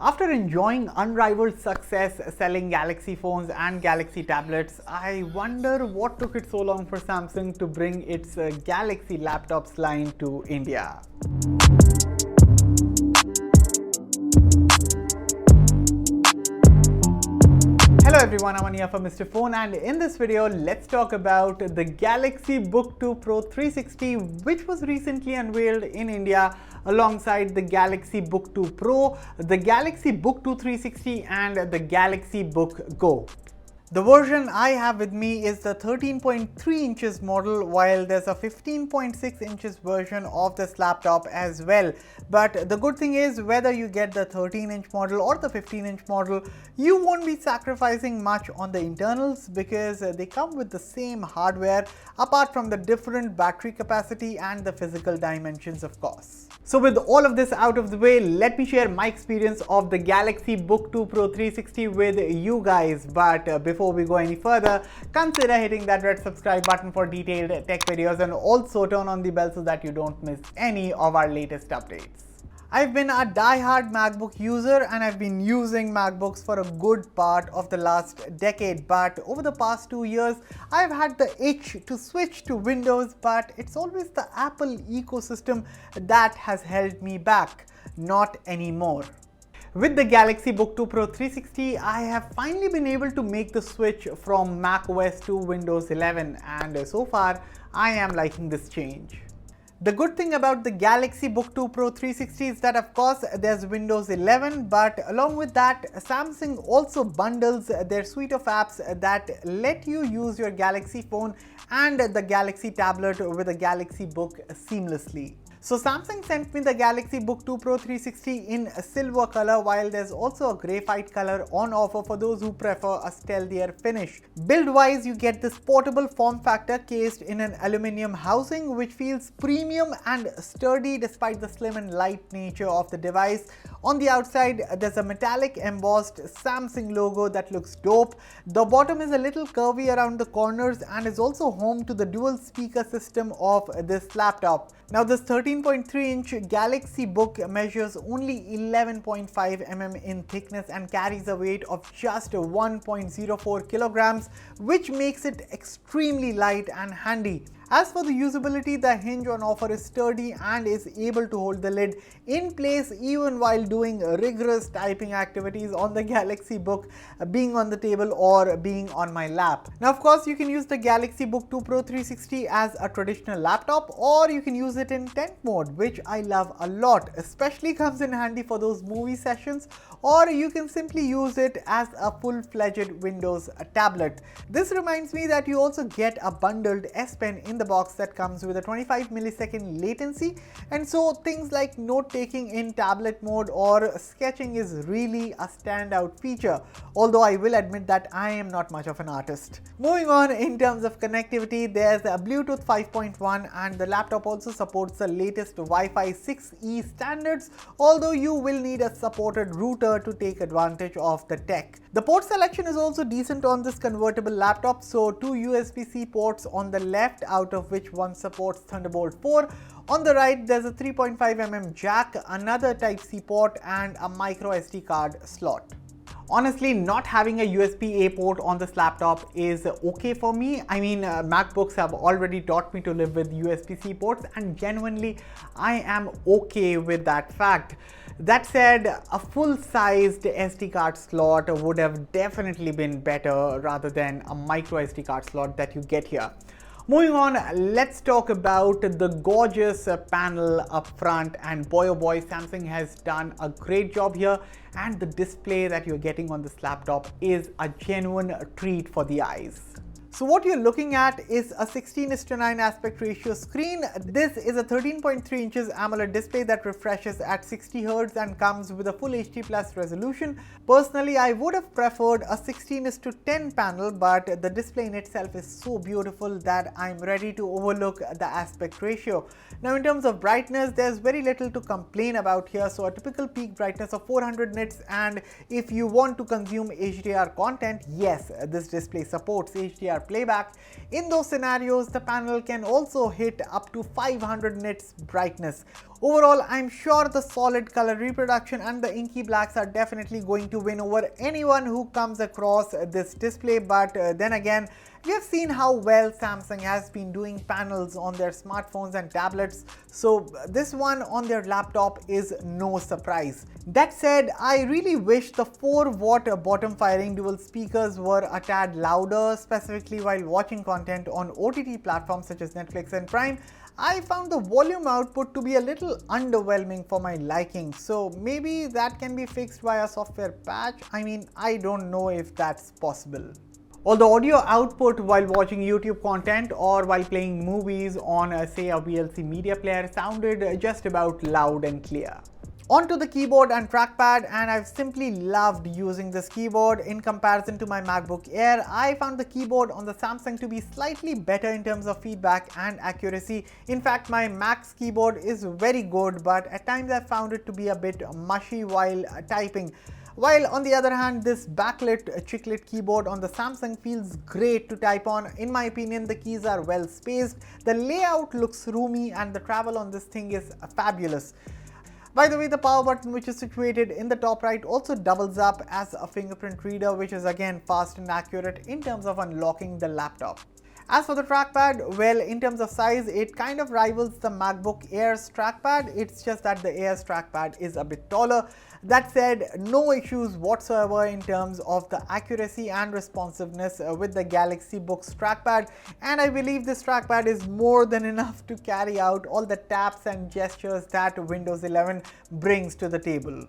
After enjoying unrivaled success selling Galaxy phones and Galaxy tablets, I wonder what took it so long for Samsung to bring its Galaxy laptops line to India. Hello everyone, Aman here from Mr. Phone, and in this video let's talk about the Galaxy Book 2 Pro 360, which was recently unveiled in India alongside the Galaxy Book 2 Pro, the Galaxy Book 2 360 and the Galaxy Book Go. The version I have with me is the 13.3 inches model, while there's a 15.6 inches version of this laptop as well. But the good thing is, whether you get the 13-inch model or the 15-inch model, you won't be sacrificing much on the internals because they come with the same hardware apart from the different battery capacity and the physical dimensions, of course. So with all of this out of the way, let me share my experience of the Galaxy Book 2 Pro 360 with you guys. But before we go any further, consider hitting that red subscribe button for detailed tech videos, and also turn on the bell so that you don't miss any of our latest updates. I've been a die-hard MacBook user and I've been using MacBooks for a good part of the last decade, but over the past 2 years I've had the itch to switch to Windows, but it's always the Apple ecosystem that has held me back. Not anymore. With the Galaxy Book 2 Pro 360, I have finally been able to make the switch from macOS to Windows 11, and so far I am liking this change. The good thing about the Galaxy Book 2 Pro 360 is that, of course, there's Windows 11, but along with that, Samsung also bundles their suite of apps that let you use your Galaxy phone and the Galaxy tablet with a Galaxy Book seamlessly. So Samsung sent me the Galaxy Book 2 Pro 360 in a silver color, while there's also a graphite color on offer for those who prefer a stealthier finish. Build-wise, you get this portable form factor cased in an aluminum housing, which feels premium and sturdy despite the slim and light nature of the device. On the outside, there's a metallic embossed Samsung logo that looks dope. The bottom is a little curvy around the corners and is also home to the dual speaker system of this laptop. Now this 13.3-inch Galaxy Book measures only 11.5 mm in thickness and carries a weight of just 1.04 kilograms, which makes it extremely light and handy. As for the usability, the hinge on offer is sturdy and is able to hold the lid in place even while doing rigorous typing activities on the Galaxy Book, being on the table or being on my lap. Now, of course, you can use the Galaxy Book 2 Pro 360 as a traditional laptop, or you can use it in tent mode, which I love a lot, especially comes in handy for those movie sessions, or you can simply use it as a full-fledged Windows tablet. This reminds me that you also get a bundled S Pen in the box that comes with a 25 millisecond latency, and so things like note-taking in tablet mode or sketching is really a standout feature, although I will admit that I am not much of an artist. Moving on, in terms of connectivity, there's a Bluetooth 5.1 and the laptop also supports the latest Wi-Fi 6E standards, although you will need a supported router to take advantage of the tech. The port selection is also decent on this convertible laptop, so 2 USB-C ports on the left, out of which one supports Thunderbolt 4. On the right, there's a 3.5 mm jack, another Type-C port and a micro SD card slot. Honestly, not having a USB-A port on this laptop is okay for me. I mean, MacBooks have already taught me to live with USB-C ports, and genuinely, I am okay with that fact. That said, a full-sized SD card slot would have definitely been better rather than a micro SD card slot that you get here. Moving on, let's talk about the gorgeous panel up front, and boy oh boy, Samsung has done a great job here, and the display that you're getting on this laptop is a genuine treat for the eyes. So what you're looking at is a 16:9 aspect ratio screen. This is a 13.3 inches AMOLED display that refreshes at 60 Hz and comes with a full HD plus resolution. Personally, I would have preferred a 16:10 panel, but the display in itself is so beautiful that I'm ready to overlook the aspect ratio. Now, in terms of brightness, there's very little to complain about here. So a typical peak brightness of 400 nits, and if you want to consume HDR content, yes, this display supports HDR playback. In those scenarios, the panel can also hit up to 500 nits brightness. Overall, I'm sure the solid color reproduction and the inky blacks are definitely going to win over anyone who comes across this display, but then again, we have seen how well Samsung has been doing panels on their smartphones and tablets, so this one on their laptop is no surprise. That said, I really wish the 4-watt bottom firing dual speakers were a tad louder, specifically while watching content on OTT platforms such as Netflix and Prime. I found the volume output to be a little underwhelming for my liking, so maybe that can be fixed via software patch. I mean, I don't know if that's possible. Although audio output while watching YouTube content or while playing movies on say a VLC media player sounded just about loud and clear. Onto the keyboard and trackpad, and I've simply loved using this keyboard. In comparison to my MacBook Air, I found the keyboard on the Samsung to be slightly better in terms of feedback and accuracy. In fact, my Mac's keyboard is very good, but at times I found it to be a bit mushy while typing. While on the other hand, this backlit chiclet keyboard on the Samsung feels great to type on. In my opinion, the keys are well spaced, the layout looks roomy, and the travel on this thing is fabulous. By the way, the power button, which is situated in the top right, also doubles up as a fingerprint reader, which is again fast and accurate in terms of unlocking the laptop. As for the trackpad, well, in terms of size, it kind of rivals the MacBook Air's trackpad. It's just that the Air's trackpad is a bit taller. That said, no issues whatsoever in terms of the accuracy and responsiveness with the Galaxy Book's trackpad, and I believe this trackpad is more than enough to carry out all the taps and gestures that Windows 11 brings to the table.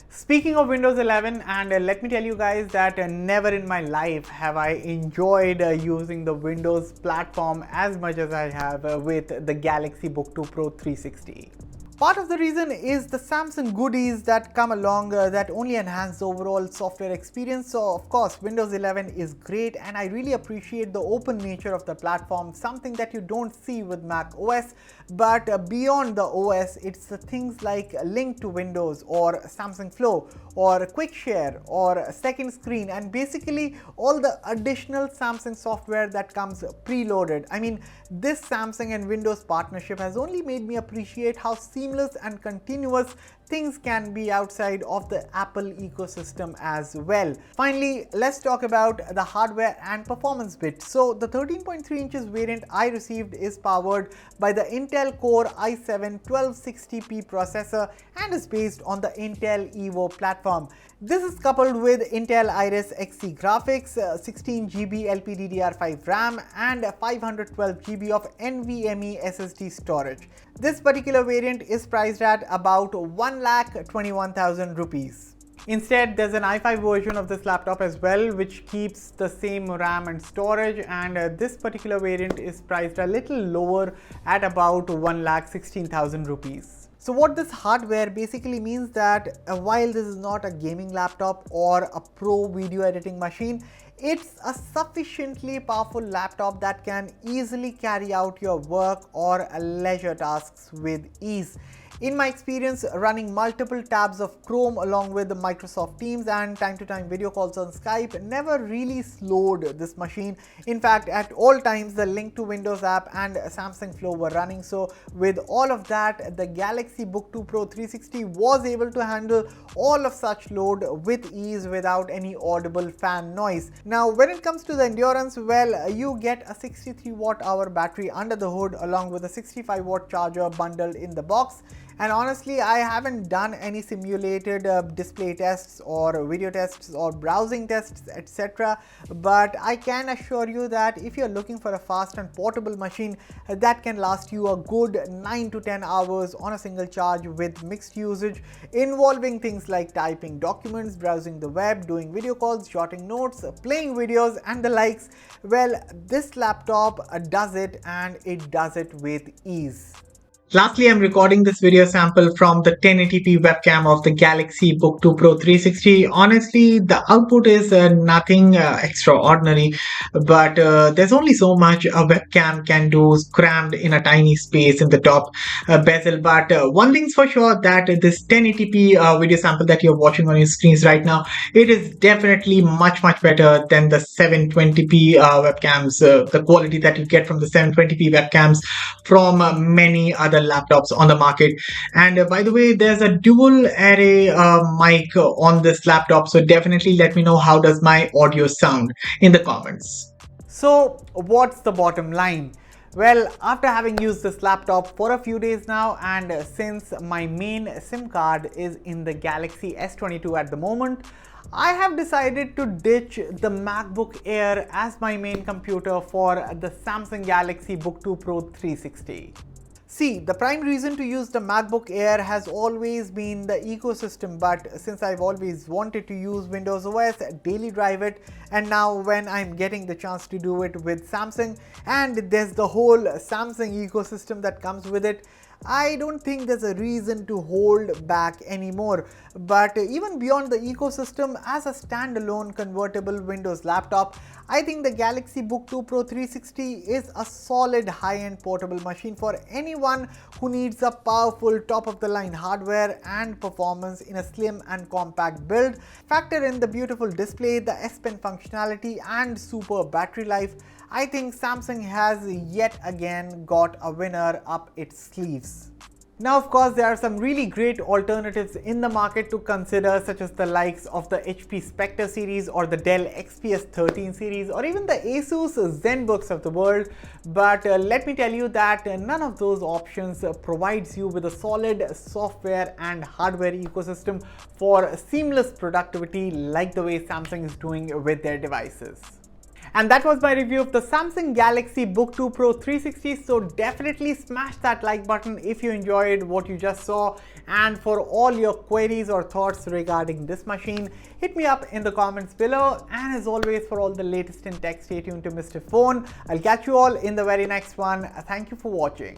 Speaking of Windows 11, and let me tell you guys that never in my life have I enjoyed using the Windows platform as much as I have with the Galaxy Book 2 Pro 360. Part of the reason is the Samsung goodies that come along that only enhance the overall software experience. So of course, Windows 11 is great, and I really appreciate the open nature of the platform, something that you don't see with Mac OS. But beyond the OS, it's the things like Link to Windows or Samsung Flow or Quick Share or Second Screen, and basically all the additional Samsung software that comes preloaded. I mean, this Samsung and Windows partnership has only made me appreciate how seamless and continuous things can be outside of the Apple ecosystem as well. Finally, let's talk about the hardware and performance bit. So the 13.3 inches variant I received is powered by the Intel Core i7-1260p processor and is based on the Intel Evo platform. This is coupled with Intel Iris Xe graphics, 16GB LPDDR5 RAM, and 512GB of NVMe SSD storage. This particular variant is priced at about 1,21,000 rupees. Instead, there's an i5 version of this laptop as well, which keeps the same RAM and storage, and this particular variant is priced a little lower at about 1,16,000 rupees. So what this hardware basically means that while this is not a gaming laptop or a pro video editing machine, it's a sufficiently powerful laptop that can easily carry out your work or leisure tasks with ease. In my experience, running multiple tabs of Chrome along with Microsoft Teams and time-to-time video calls on Skype never really slowed this machine. In fact, at all times, the Link to Windows app and Samsung Flow were running. So with all of that, the Galaxy Book 2 Pro 360 was able to handle all of such load with ease without any audible fan noise. Now, when it comes to the endurance, well, you get a 63 watt-hour battery under the hood along with a 65 watt charger bundled in the box. And honestly, I haven't done any simulated display tests or video tests or browsing tests, etc. But I can assure you that if you're looking for a fast and portable machine that can last you a good 9 to 10 hours on a single charge with mixed usage involving things like typing documents, browsing the web, doing video calls, jotting notes, playing videos and the likes, well, this laptop does it, and it does it with ease. Lastly, I'm recording this video sample from the 1080p webcam of the Galaxy Book 2 Pro 360. Honestly, the output is nothing extraordinary, but there's only so much a webcam can do crammed in a tiny space in the top bezel. But one thing's for sure, that this 1080p video sample that you're watching on your screens right now, it is definitely much better than the 720p webcams, the quality that you get from the 720p webcams from many other laptops on the market. And by the way, there's a dual array mic on this laptop, so definitely let me know how does my audio sound in the comments. So what's the bottom line? Well, after having used this laptop for a few days now, and since my main SIM card is in the Galaxy S22 at the moment, I have decided to ditch the MacBook Air as my main computer for the Samsung Galaxy Book 2 Pro 360. See, the prime reason to use the MacBook Air has always been the ecosystem, but since I've always wanted to use Windows OS, daily drive it, and now when I'm getting the chance to do it with Samsung, and there's the whole Samsung ecosystem that comes with it, I don't think there's a reason to hold back anymore. But even beyond the ecosystem, as a standalone convertible Windows laptop, I think the Galaxy Book 2 Pro 360 is a solid high-end portable machine for anyone who needs a powerful top-of-the-line hardware and performance in a slim and compact build. Factor in the beautiful display, the S Pen functionality, and super battery life. I think Samsung has yet again got a winner up its sleeves. Now, of course, there are some really great alternatives in the market to consider, such as the likes of the HP Spectre series or the Dell XPS 13 series or even the Asus ZenBooks of the world. But let me tell you that none of those options provides you with a solid software and hardware ecosystem for seamless productivity like the way Samsung is doing with their devices. And that was my review of the Samsung Galaxy Book 2 Pro 360. So definitely smash that like button if you enjoyed what you just saw. And for all your queries or thoughts regarding this machine, hit me up in the comments below. And as always, for all the latest in tech, stay tuned to Mr. Phone. I'll catch you all in the very next one. Thank you for watching.